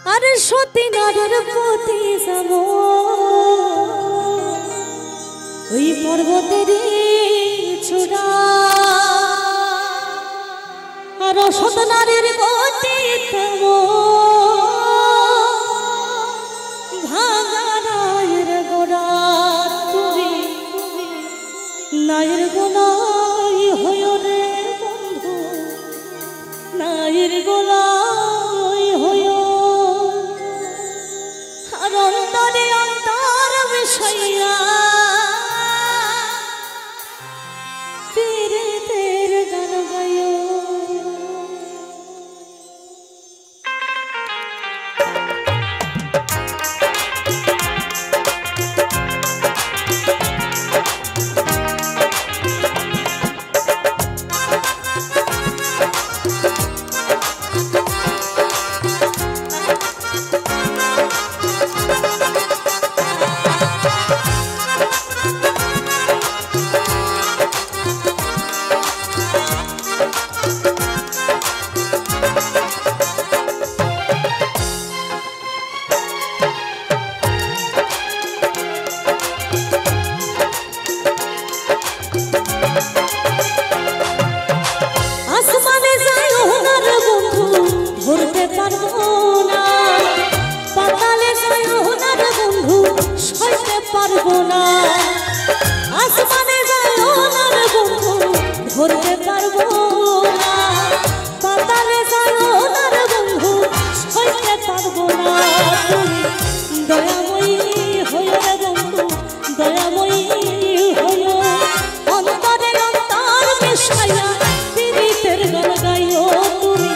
আরে সতী নারের প্রতি যাব ওই পর্বতের চূড়া আর সত নারের প্রতি যাব ভাঙা নায়ের গোড়া তুমি নায়ের গোলাই হয় রে বন্ধু নায়ের গোলাই হয় আর অন্তরে অন্তর মিশাইয়া পীড়িতের গান গাইও আসমানে যাইও না রে বন্ধু ধরতে পারবো না পাতালে যাইও না রে বন্ধু সইতে পারবো না তুমি দয়াময়ী হইও রে বন্ধু দয়াময়ী হইও অন্তরে অন্তর মিশাইয়া পীড়িতের গান গাইও তুমি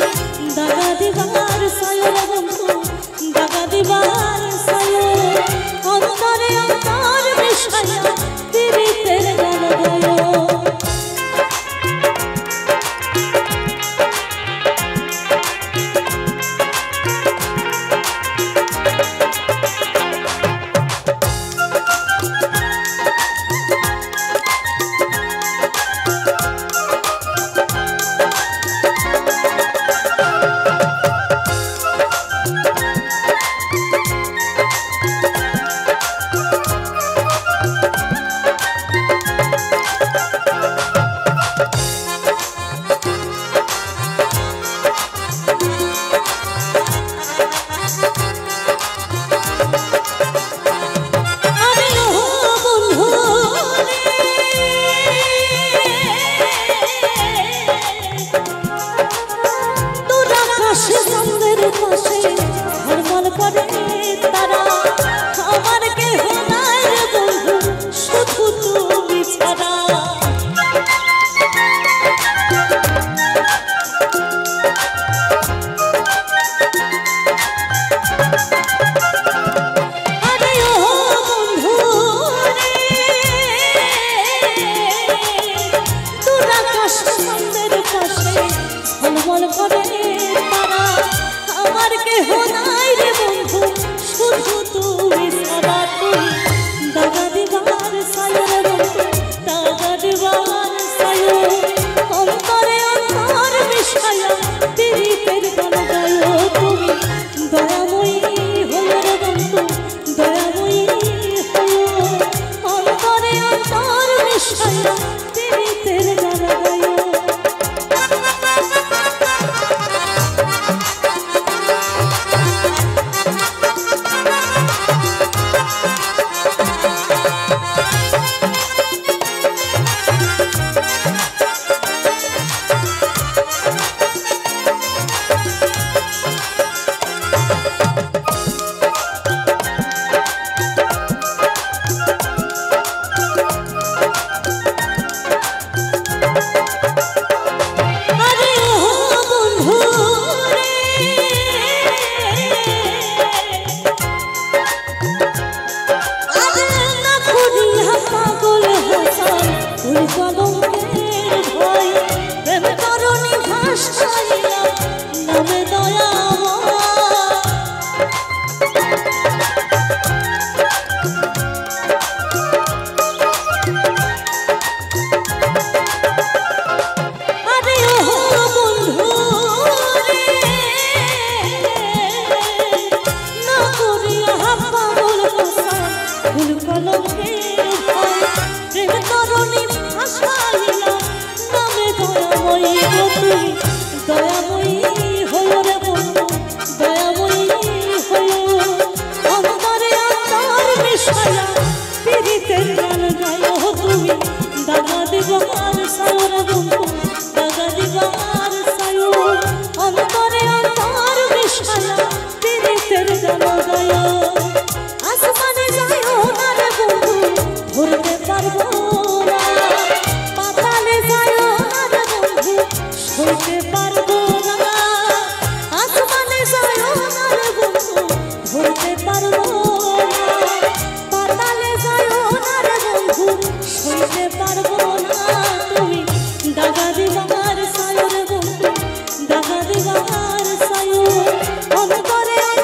দাগা দিবার সায়ো রে বন্ধু দাগা দিবার সায়ো অন্তরে অন্তর মিশাইয়া পীড়িতের গান গাইও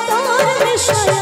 তোর মিশায়া